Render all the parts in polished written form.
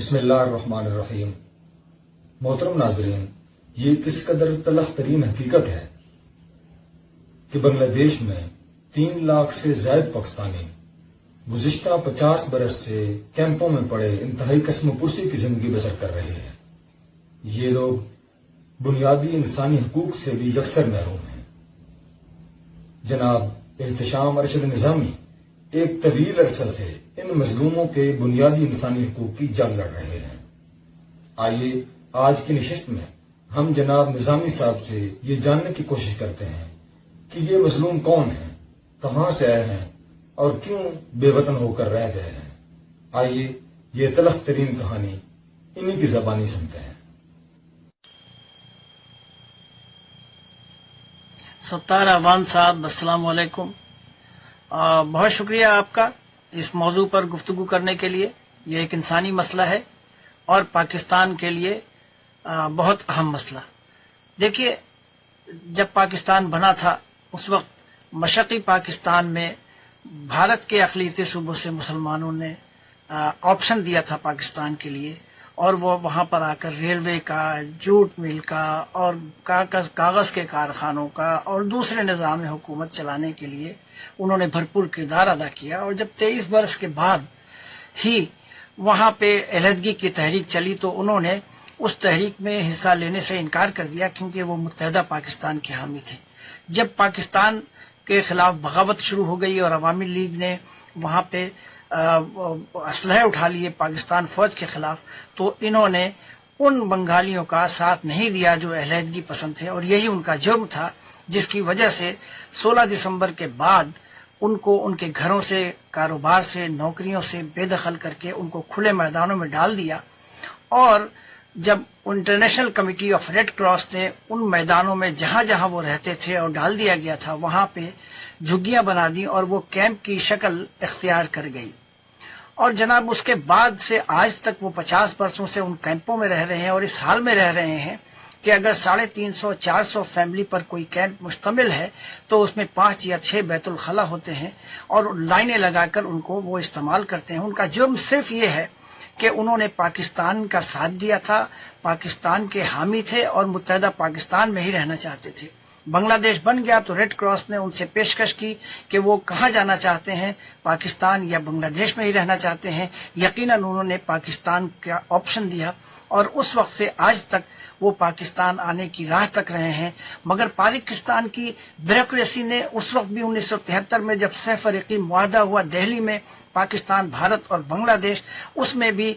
بسم اللہ الرحمن الرحیم۔ محترم ناظرین، یہ کس قدر تلخ ترین حقیقت ہے کہ بنگلہ دیش میں 3 لاکھ سے زائد پاکستانی گزشتہ 50 برس سے کیمپوں میں پڑے انتہائی قسم پرسی کی زندگی بسر کر رہے ہیں۔ یہ لوگ بنیادی انسانی حقوق سے بھی یکسر محروم ہیں۔ جناب احتشام ارشد نظامی ایک طویل عرصہ سے ان مظلوموں کے بنیادی انسانی حقوق کی جنگ لڑ رہے ہیں۔ آئیے آج کی نشست میں ہم جناب نظامی صاحب سے یہ جاننے کی کوشش کرتے ہیں کہ یہ مظلوم کون ہیں، کہاں سے آئے ہیں اور کیوں بے وطن ہو کر رہ گئے ہیں۔ آئیے یہ تلخ ترین کہانی انہی کی زبانی سنتے ہیں۔ ستار اعوان صاحب، السلام علیکم۔ بہت شکریہ آپ کا اس موضوع پر گفتگو کرنے کے لیے۔ یہ ایک انسانی مسئلہ ہے اور پاکستان کے لیے بہت اہم مسئلہ۔ دیکھیے، جب پاکستان بنا تھا اس وقت مشرقی پاکستان میں بھارت کے اقلیتی صوبوں سے مسلمانوں نے آپشن دیا تھا پاکستان کے لیے، اور وہ وہاں پر آ کر ریلوے کا، جوٹ مل کا اور کاغذ کے کارخانوں کا اور دوسرے نظام حکومت چلانے کے لیے انہوں نے بھرپور کردار ادا کیا۔ اور جب 23 برس کے بعد ہی وہاں پہ علیحدگی کی تحریک چلی تو انہوں نے اس تحریک میں حصہ لینے سے انکار کر دیا، کیونکہ وہ متحدہ پاکستان کے حامی تھے۔ جب پاکستان کے خلاف بغاوت شروع ہو گئی اور عوامی لیگ نے وہاں پہ اسلحے اٹھا لیے پاکستان فوج کے خلاف، تو انہوں نے ان بنگالیوں کا ساتھ نہیں دیا جو علیحدگی پسند تھے، اور یہی ان کا جرم تھا، جس کی وجہ سے 16 دسمبر کے بعد ان کو ان کے گھروں سے، کاروبار سے، نوکریوں سے بے دخل کر کے ان کو کھلے میدانوں میں ڈال دیا۔ اور جب international committee of red cross نے ان میدانوں میں جہاں جہاں وہ رہتے تھے اور ڈال دیا گیا تھا وہاں پہ جھگیاں بنا دی اور وہ کیمپ کی شکل اختیار کر گئی۔ اور جناب اس کے بعد سے آج تک وہ 50 برسوں سے ان کیمپوں میں رہ رہے ہیں، اور اس حال میں رہ رہے ہیں کہ اگر 350-400 فیملی پر کوئی کیمپ مشتمل ہے تو اس میں 5 یا 6 بیت الخلا ہوتے ہیں، اور لائنیں لگا کر ان کو وہ استعمال کرتے ہیں۔ ان کا جرم صرف یہ ہے کہ انہوں نے پاکستان کا ساتھ دیا تھا، پاکستان کے حامی تھے اور متحدہ پاکستان میں ہی رہنا چاہتے تھے۔ بنگلہ دیش بن گیا تو ریڈ کراس نے ان سے پیشکش کی کہ وہ کہاں جانا چاہتے ہیں، پاکستان یا بنگلہ دیش میں ہی رہنا چاہتے ہیں۔ یقیناً انہوں نے پاکستان کا آپشن دیا، اور اس وقت سے آج تک وہ پاکستان آنے کی راہ تک رہے ہیں۔ مگر پاکستان کی بیوروکریسی نے اس وقت بھی 1973 میں جب سہ فریقی معاہدہ ہوا دہلی میں، پاکستان، بھارت اور بنگلہ دیش، اس میں بھی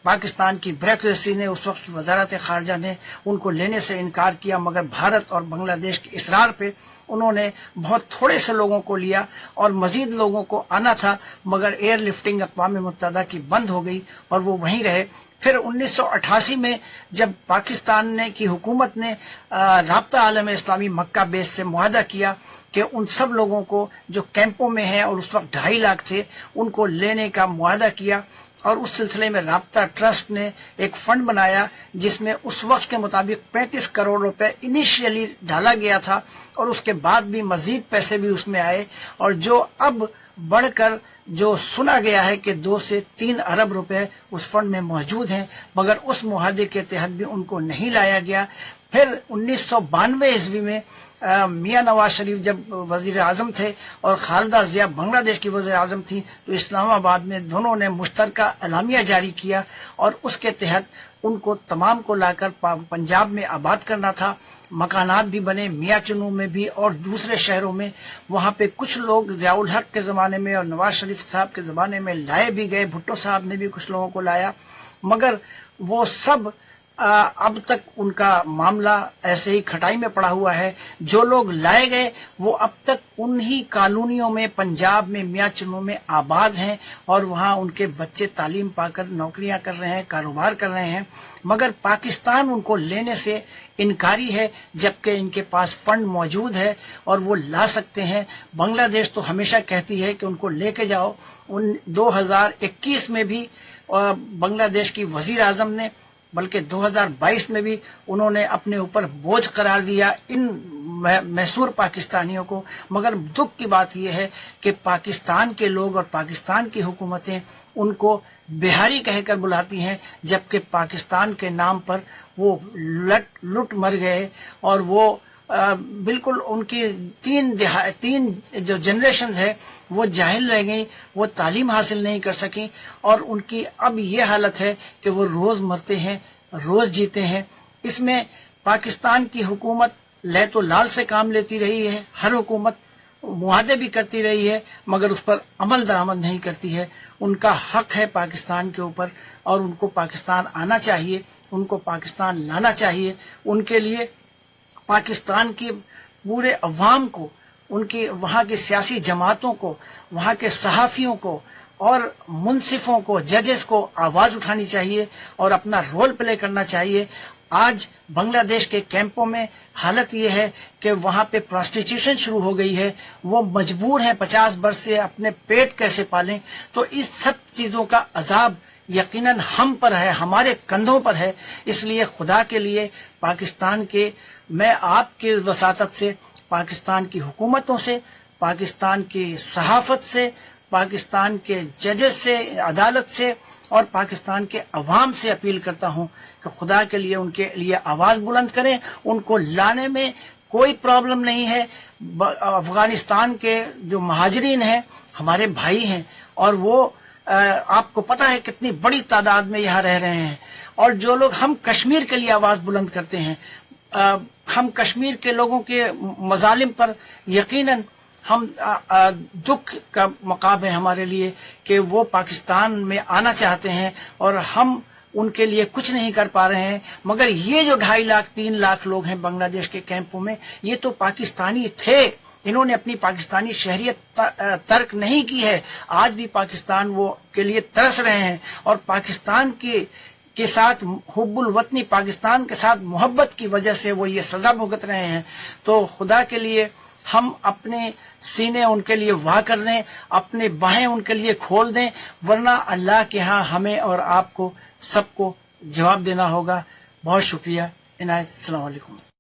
پاکستان کی بیوروکریسی نے، اس وقت وزارت خارجہ نے ان کو لینے سے انکار کیا، مگر بھارت اور بنگلہ دیش کے اصرار پہ انہوں نے بہت تھوڑے سے لوگوں کو لیا، اور مزید لوگوں کو آنا تھا، مگر ایئر لفٹنگ اقوام متحدہ کی بند ہو گئی اور وہ وہیں رہے۔ پھر 1988 میں جب پاکستان کی حکومت نے رابطہ عالم اسلامی مکہ بیس سے معاہدہ کیا کہ ان سب لوگوں کو جو کیمپوں میں ہیں، اور اس وقت 2.5 لاکھ تھے، ان کو لینے کا معاہدہ کیا، اور اس سلسلے میں رابطہ ٹرسٹ نے ایک فنڈ بنایا جس میں اس وقت کے مطابق 35 کروڑ روپے انیشیلی ڈالا گیا تھا، اور اس کے بعد بھی مزید پیسے بھی اس میں آئے، اور جو اب بڑھ کر جو سنا گیا ہے کہ 2 سے 3 ارب روپے اس فنڈ میں موجود ہیں، مگر اس معاہدے کے تحت بھی ان کو نہیں لایا گیا۔ پھر 1992 عیسوی میں میاں نواز شریف جب وزیر اعظم تھے اور خالدہ ضیاء بنگلہ دیش کی وزیر اعظم تھی، تو اسلام آباد میں دونوں نے مشترکہ اعلامیہ جاری کیا، اور اس کے تحت ان کو تمام کو لا کر پنجاب میں آباد کرنا تھا۔ مکانات بھی بنے، میاں چنو میں بھی اور دوسرے شہروں میں۔ وہاں پہ کچھ لوگ ضیاء الحق کے زمانے میں اور نواز شریف صاحب کے زمانے میں لائے بھی گئے، بھٹو صاحب نے بھی کچھ لوگوں کو لایا، مگر وہ سب اب تک ان کا معاملہ ایسے ہی کھٹائی میں پڑا ہوا ہے۔ جو لوگ لائے گئے وہ اب تک انہی کالونیوں میں، پنجاب میں، میاں چنو میں آباد ہیں، اور وہاں ان کے بچے تعلیم پا کر نوکریاں کر رہے ہیں، کاروبار کر رہے ہیں، مگر پاکستان ان کو لینے سے انکاری ہے، جبکہ ان کے پاس فنڈ موجود ہے اور وہ لا سکتے ہیں۔ بنگلہ دیش تو ہمیشہ کہتی ہے کہ ان کو لے کے جاؤ۔ 2021 میں بھی بنگلہ دیش کی وزیر اعظم نے بلکہ 2022 میں بھی انہوں نے اپنے اوپر بوجھ قرار دیا ان محصور پاکستانیوں کو. مگر دکھ کی بات یہ ہے کہ پاکستان کے لوگ اور پاکستان کی حکومتیں ان کو بہاری کہہ کر بلاتی ہیں، جبکہ پاکستان کے نام پر وہ لٹ مر گئے اور وہ بالکل ان کی تین جو جنریشن ہے وہ جاہل رہ گئی، وہ تعلیم حاصل نہیں کر سکیں، اور ان کی اب یہ حالت ہے کہ وہ روز مرتے ہیں روز جیتے ہیں. اس میں پاکستان کی حکومت لیت و لال سے کام لیتی رہی ہے، ہر حکومت معاہدے بھی کرتی رہی ہے مگر اس پر عمل درآمد نہیں کرتی ہے. ان کا حق ہے پاکستان کے اوپر اور ان کو پاکستان آنا چاہیے، ان کو پاکستان لانا چاہیے. ان کے لیے پاکستان کی پورے عوام کو، ان کی وہاں کی سیاسی جماعتوں کو، وہاں کے صحافیوں کو اور منصفوں کو، ججز کو آواز اٹھانی چاہیے اور اپنا رول پلے کرنا چاہیے. آج بنگلہ دیش کے کیمپوں میں حالت یہ ہے کہ وہاں پہ پراسٹیٹیوشن شروع ہو گئی ہے، وہ مجبور ہیں 50 برس سے اپنے پیٹ کیسے پالیں. تو اس سب چیزوں کا عذاب یقیناً ہم پر ہے، ہمارے کندھوں پر ہے. اس لیے خدا کے لیے پاکستان کے، میں آپ کی وساطت سے پاکستان کی حکومتوں سے، پاکستان کی صحافت سے، پاکستان کے ججز سے، عدالت سے اور پاکستان کے عوام سے اپیل کرتا ہوں کہ خدا کے لیے ان کے لیے آواز بلند کریں. ان کو لانے میں کوئی پرابلم نہیں ہے. افغانستان کے جو مہاجرین ہیں ہمارے بھائی ہیں اور وہ آپ کو پتہ ہے کتنی بڑی تعداد میں یہاں رہ رہے ہیں. اور جو لوگ ہم کشمیر کے لیے آواز بلند کرتے ہیں، ہم کشمیر کے لوگوں کے مظالم پر یقیناً ہم دکھ کا مقام ہے ہمارے لیے کہ وہ پاکستان میں آنا چاہتے ہیں اور ہم ان کے لیے کچھ نہیں کر پا رہے ہیں. مگر یہ جو 2.5 لاکھ 3 لاکھ لوگ ہیں بنگلہ دیش کے کیمپوں میں، یہ تو پاکستانی تھے. انہوں نے اپنی پاکستانی شہریت ترک نہیں کی ہے. آج بھی پاکستان وہ کے لیے ترس رہے ہیں اور پاکستان کے ساتھ حب الوطنی، پاکستان کے ساتھ محبت کی وجہ سے وہ یہ سزا بھگت رہے ہیں. تو خدا کے لیے ہم اپنے سینے ان کے لیے واہ کر دیں، اپنے باہیں ان کے لیے کھول دیں، ورنہ اللہ کے ہاں ہمیں اور آپ کو سب کو جواب دینا ہوگا. بہت شکریہ. عنایت. السلام علیکم.